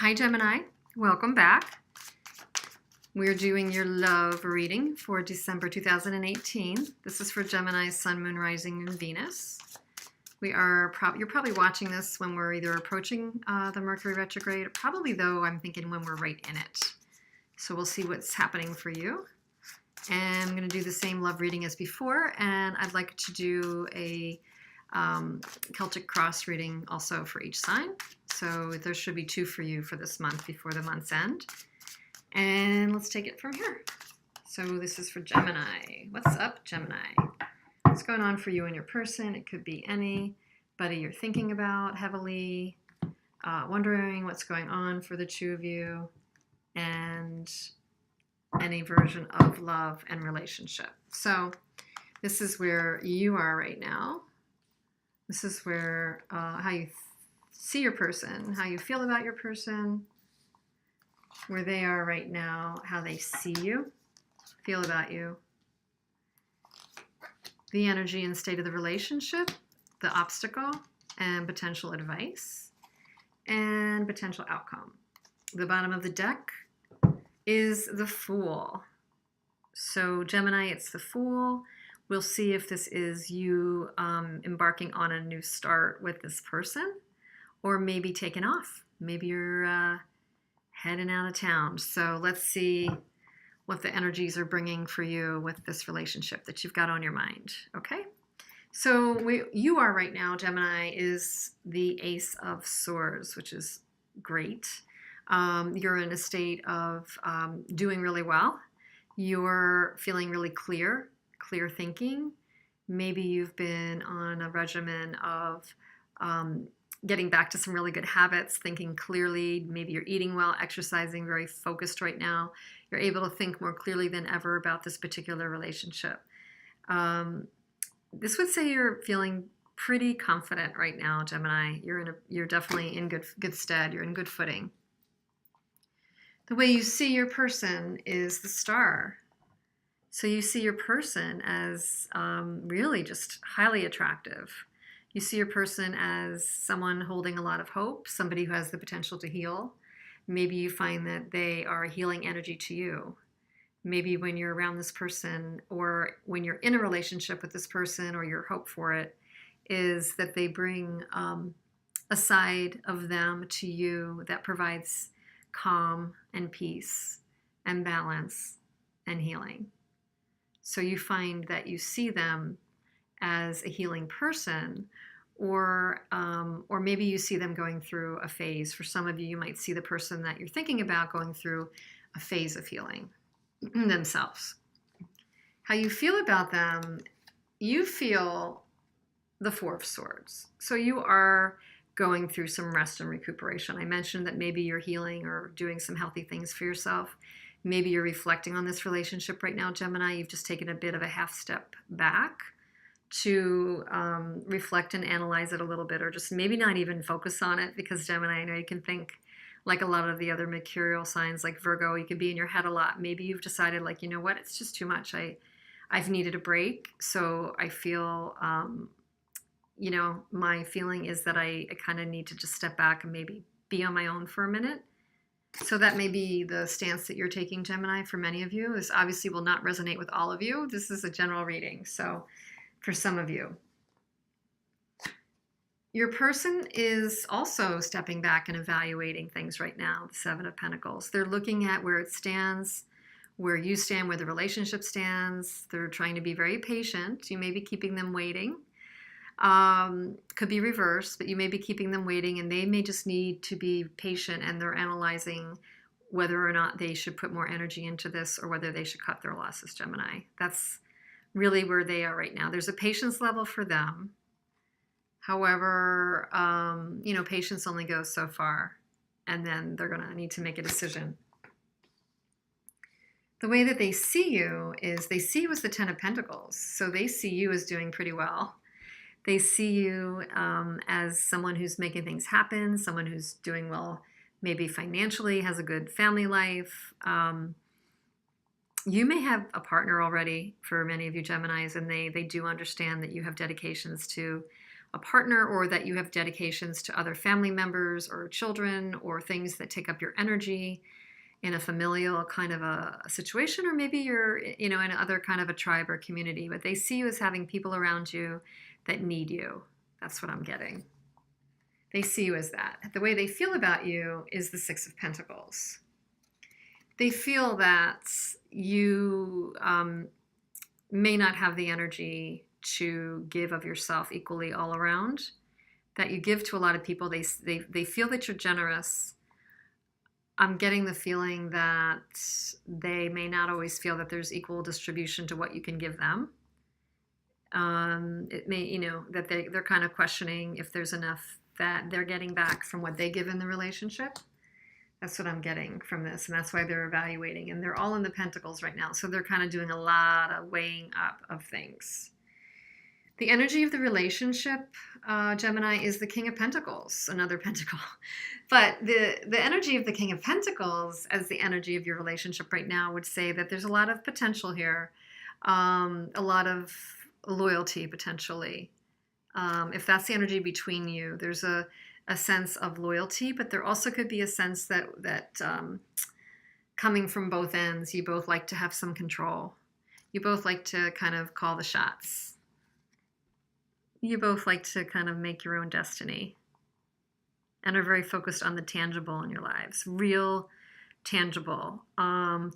Hi Gemini, welcome back. We're doing your love reading for December 2018. This is for Gemini, Sun, Moon, Rising, and Venus. You're probably watching this when we're either approaching the Mercury retrograde, probably though I'm thinking when we're right in it. So we'll see what's happening for you. And I'm going to do the same love reading as before, and I'd like to do a Celtic cross reading also for each sign. So there should be 2 for you for this month before the month's end. And let's take it from here. So this is for Gemini. What's up, Gemini? What's going on for you and your person? It could be anybody you're thinking about heavily, wondering what's going on for the 2 of you, and any version of love and relationship. So this is where you are right now. This is where how you see your person, how you feel about your person, where they are right now, how they see you, feel about you, the energy and state of the relationship, the obstacle and potential advice, and potential outcome. The bottom of the deck is the Fool. So Gemini, it's the Fool. We'll see if this is you embarking on a new start with this person, or maybe taking off. Maybe you're heading out of town. So let's see what the energies are bringing for you with this relationship that you've got on your mind. Okay? So you are right now, Gemini, is the Ace of Swords, which is great. You're in a state of doing really well. You're feeling really clear thinking. Maybe you've been on a regimen of getting back to some really good habits, thinking clearly. Maybe you're eating well, exercising, very focused right now. You're able to think more clearly than ever about this particular relationship. This would say you're feeling pretty confident right now, Gemini. You're definitely in good stead. You're in good footing. The way you see your person is the Star. So you see your person as really just highly attractive. You see your person as someone holding a lot of hope, somebody who has the potential to heal. Maybe you find that they are a healing energy to you. Maybe when you're around this person, or when you're in a relationship with this person, or your hope for it is that they bring a side of them to you that provides calm and peace and balance and healing. So you find that you see them as a healing person, or maybe you see them going through a phase. For some of you, you might see the person that you're thinking about going through a phase of healing themselves. How you feel about them, you feel the 4 of Swords. So you are going through some rest and recuperation. I mentioned that maybe you're healing or doing some healthy things for yourself. Maybe you're reflecting on this relationship right now, Gemini. You've just taken a bit of a half step back to reflect and analyze it a little bit, or just maybe not even focus on it, because Gemini, I know you can think like a lot of the other mercurial signs like Virgo. You can be in your head a lot. Maybe you've decided, like, you know what, it's just too much. I've needed a break. So I feel, you know, my feeling is that I kind of need to just step back and maybe be on my own for a minute. So that may be the stance that you're taking, Gemini. For many of you, this obviously will not resonate with all of you. This is a general reading. So for some of you, your person is also stepping back and evaluating things right now. The 7 of Pentacles. They're looking at where it stands, where you stand, where the relationship stands. They're trying to be very patient. You may be keeping them waiting. Could be reversed, but you may be keeping them waiting, and they may just need to be patient, and they're analyzing whether or not they should put more energy into this, or whether they should cut their losses, Gemini. That's really where they are right now. There's a patience level for them. However, you know, patience only goes so far, and then they're going to need to make a decision. The way that they see you is they see you as the 10 of Pentacles. So they see you as doing pretty well. They see you as someone who's making things happen, someone who's doing well, maybe financially, has a good family life. You may have a partner already for many of you Geminis, and they do understand that you have dedications to a partner, or that you have dedications to other family members or children or things that take up your energy in a familial kind of a situation, or maybe you're, in other kind of a tribe or community, but they see you as having people around you that need you. That's what I'm getting. They see you as that. The way they feel about you is the Six of Pentacles. They feel that you may not have the energy to give of yourself equally all around, that you give to a lot of people. They feel that you're generous. I'm getting the feeling that they may not always feel that there's equal distribution to what you can give them. It may, that they're kind of questioning if there's enough that they're getting back from what they give in the relationship. That's what I'm getting from this. And that's why they're evaluating. And they're all in the Pentacles right now. So they're kind of doing a lot of weighing up of things. The energy of the relationship, Gemini, is the King of Pentacles, another pentacle. But the energy of the King of Pentacles as the energy of your relationship right now would say that there's a lot of potential here, a lot of loyalty potentially. If that's the energy between you, there's a sense of loyalty, but there also could be a sense that coming from both ends, you both like to have some control. You both like to kind of call the shots. You both like to kind of make your own destiny and are very focused on the tangible in your lives, real tangible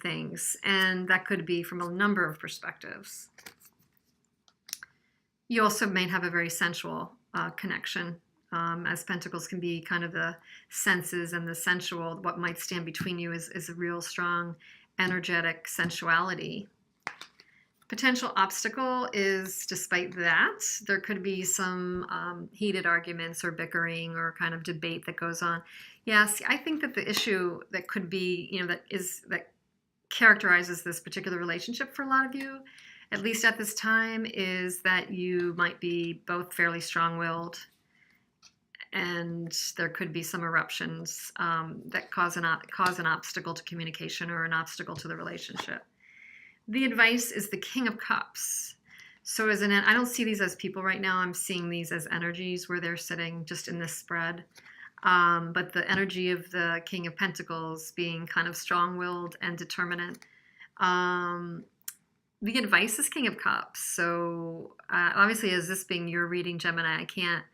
things. And that could be from a number of perspectives. You also may have a very sensual connection, as Pentacles can be kind of the senses and the sensual. What might stand between you is a real strong, energetic sensuality. Potential obstacle is, despite that, there could be some heated arguments or bickering or kind of debate that goes on. Yes, I think that the issue that could be, that characterizes this particular relationship for a lot of you, at least at this time, is that you might be both fairly strong-willed, and there could be some eruptions that cause an obstacle to communication or an obstacle to the relationship. The advice is the King of Cups. So I don't see these as people right now. I'm seeing these as energies where they're sitting just in this spread. But the energy of the King of Pentacles being kind of strong-willed and determinate. The advice is King of Cups. So obviously, as this being your reading, Gemini, I can't,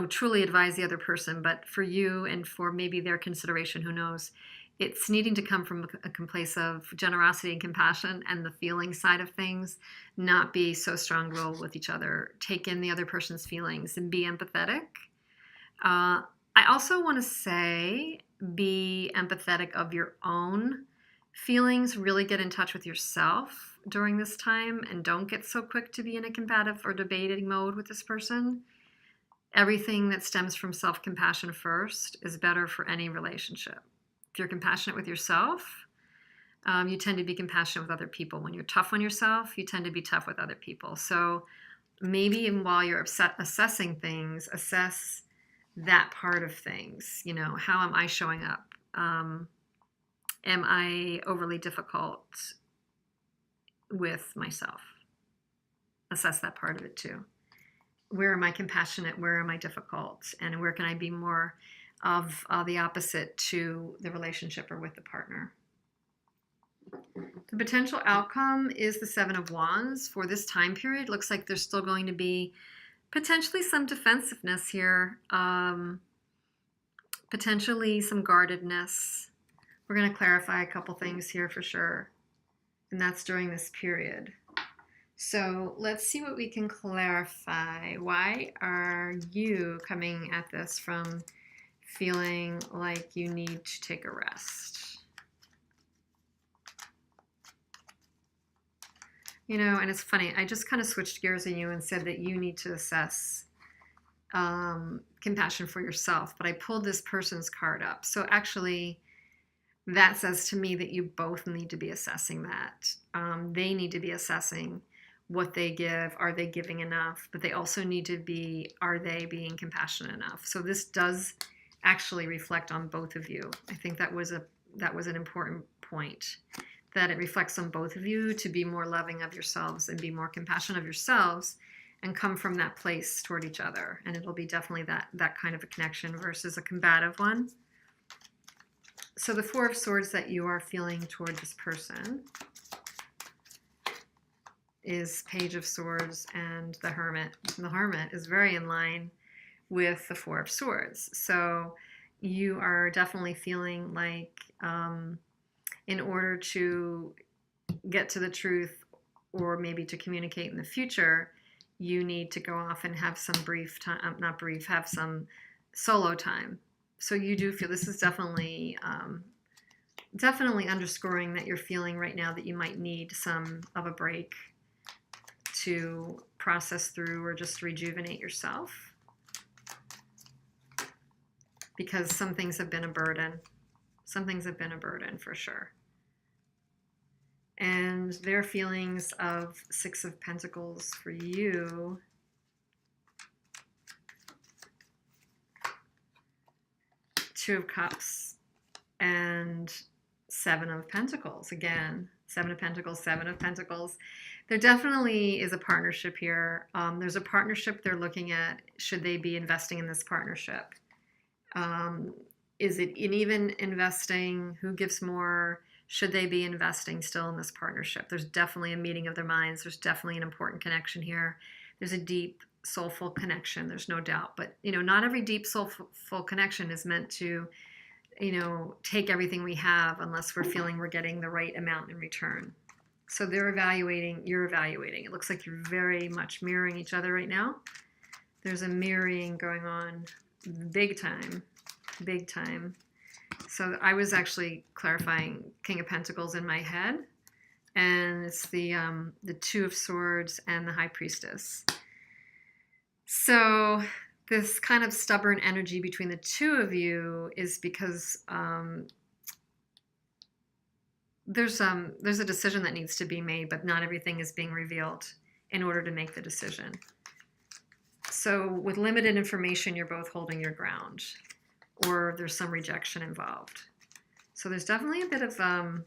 truly advise the other person. But for you and for maybe their consideration, who knows, it's needing to come from a place of generosity and compassion and the feeling side of things, not be so strong-willed with each other. Take in the other person's feelings and be empathetic. I also want to say be empathetic of your own feelings. Really get in touch with yourself during this time and don't get so quick to be in a combative or debating mode with this person. Everything that stems from self-compassion first is better for any relationship. If you're compassionate with yourself, you tend to be compassionate with other people. When you're tough on yourself, you tend to be tough with other people. So maybe while you're assessing things, assess that part of things. How am I showing up? Am I overly difficult with myself? Assess that part of it too. Where am I compassionate? Where am I difficult? And where can I be more of the opposite to the relationship or with the partner? The potential outcome is the Seven of Wands. For this time period, looks like there's still going to be potentially some defensiveness here, potentially some guardedness. We're going to clarify a couple things here for sure, and that's during this period. So let's see what we can clarify. Why are you coming at this from feeling like you need to take a rest? And it's funny, I just kind of switched gears on you and said that you need to assess compassion for yourself, but I pulled this person's card up. So actually, that says to me that you both need to be assessing that. They need to be assessing what they give. Are they giving enough? But they also need to be, are they being compassionate enough? So this does actually reflect on both of you. I think that was an important point, that it reflects on both of you to be more loving of yourselves and be more compassionate of yourselves and come from that place toward each other. And it'll be definitely that kind of a connection versus a combative one. So the Four of Swords that you are feeling toward this person is Page of Swords and the Hermit. And the Hermit is very in line with the Four of Swords. So you are definitely feeling like in order to get to the truth, or maybe to communicate in the future, you need to go off and have some brief time, not brief, have some solo time. So you do feel this is definitely underscoring that you're feeling right now that you might need some of a break to process through or just rejuvenate yourself, because some things have been a burden. Some things have been a burden for sure. And their feelings of Six of Pentacles for you Two of Cups and Seven of Pentacles. Again, Seven of Pentacles, Seven of Pentacles. There definitely is a partnership here. There's a partnership they're looking at. Should they be investing in this partnership? Is it in even investing? Who gives more? Should they be investing still in this partnership? There's definitely a meeting of their minds. There's definitely an important connection here. There's a deep, soulful connection. There's no doubt. But, not every deep, soulful connection is meant to, take everything we have unless we're feeling we're getting the right amount in return. So they're evaluating, you're evaluating. It looks like you're very much mirroring each other right now. There's a mirroring going on big time, big time. So I was actually clarifying King of Pentacles in my head, and it's the Two of Swords and the High Priestess. So this kind of stubborn energy between the two of you is because there's a decision that needs to be made, but not everything is being revealed in order to make the decision. So with limited information, you're both holding your ground, or there's some rejection involved. So there's definitely a bit of some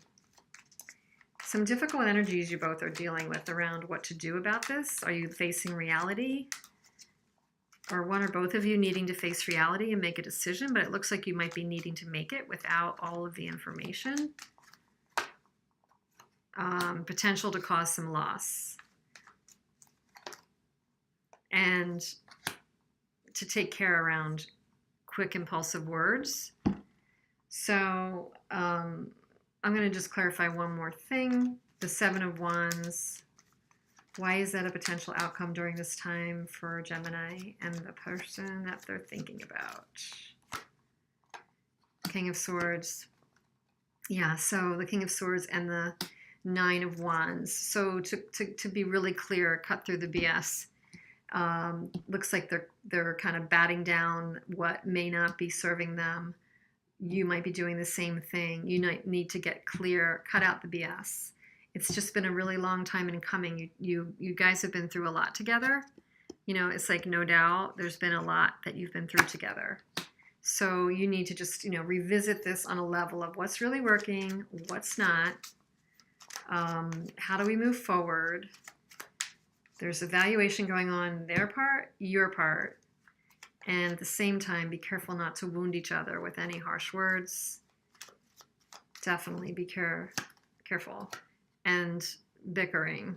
difficult energies you both are dealing with around what to do about this. Are you facing reality? Or one or both of you needing to face reality and make a decision, but it looks like you might be needing to make it without all of the information. Potential to cause some loss. And to take care around quick, impulsive words. So I'm going to just clarify one more thing. The Seven of Wands. Why is that a potential outcome during this time for Gemini and the person that they're thinking about? King of Swords. Yeah, so the King of Swords and the Nine of Wands. So to be really clear, cut through the BS. Looks like they're kind of batting down what may not be serving them. You might be doing the same thing. You might need to get clear, cut out the BS. It's just been a really long time in coming. You guys have been through a lot together. It's like no doubt there's been a lot that you've been through together. So you need to just, revisit this on a level of what's really working, what's not. How do we move forward? There's evaluation going on their part, your part. And at the same time, be careful not to wound each other with any harsh words. Definitely be careful. And bickering.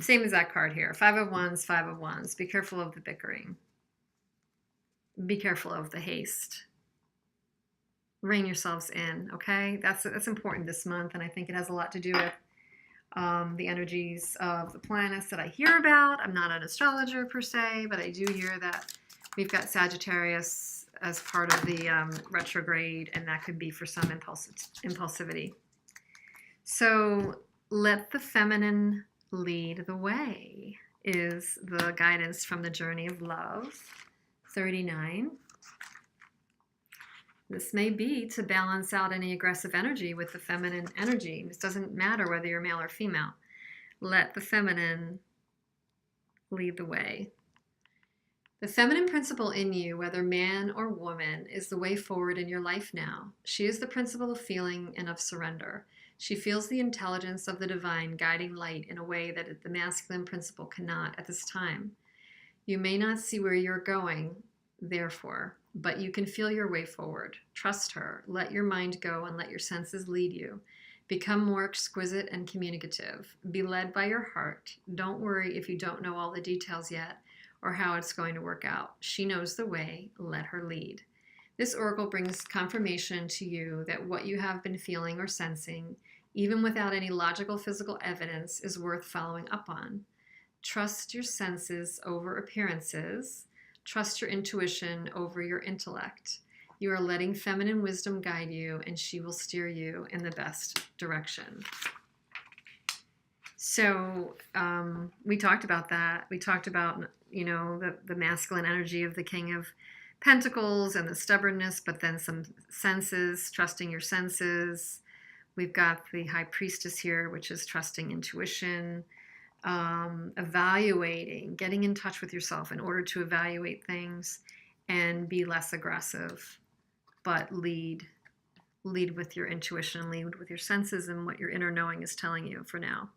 Same as that card here. Five of Wands, Five of Wands. Be careful of the bickering. Be careful of the haste. Rein yourselves in, okay? That's important this month, and I think it has a lot to do with the energies of the planets that I hear about. I'm not an astrologer per se, but I do hear that we've got Sagittarius as part of the retrograde, and that could be for some impulsivity. So let the feminine lead the way is the guidance from the Journey of Love, 39. This may be to balance out any aggressive energy with the feminine energy. This doesn't matter whether you're male or female. Let the feminine lead the way. The feminine principle in you, whether man or woman, is the way forward in your life now. She is the principle of feeling and of surrender. She feels the intelligence of the divine guiding light in a way that the masculine principle cannot at this time. You may not see where you're going, therefore, but you can feel your way forward. Trust her. Let your mind go and let your senses lead you. Become more exquisite and communicative. Be led by your heart. Don't worry if you don't know all the details yet or how it's going to work out. She knows the way. Let her lead. This oracle brings confirmation to you that what you have been feeling or sensing, even without any logical physical evidence, is worth following up on. Trust your senses over appearances. Trust your intuition over your intellect. You are letting feminine wisdom guide you, and she will steer you in the best direction. So we talked about that. We talked about, the masculine energy of the King of Pentacles and the stubbornness, but then some senses, trusting your senses. We've got the High Priestess here, which is trusting intuition, evaluating, getting in touch with yourself in order to evaluate things and be less aggressive, but lead with your intuition, lead with your senses and what your inner knowing is telling you for now.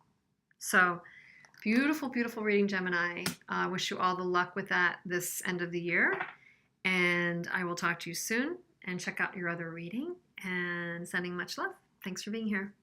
So beautiful, beautiful reading, Gemini. I wish you all the luck with that this end of the year. And I will talk to you soon, and check out your other reading, and sending much love. Thanks for being here.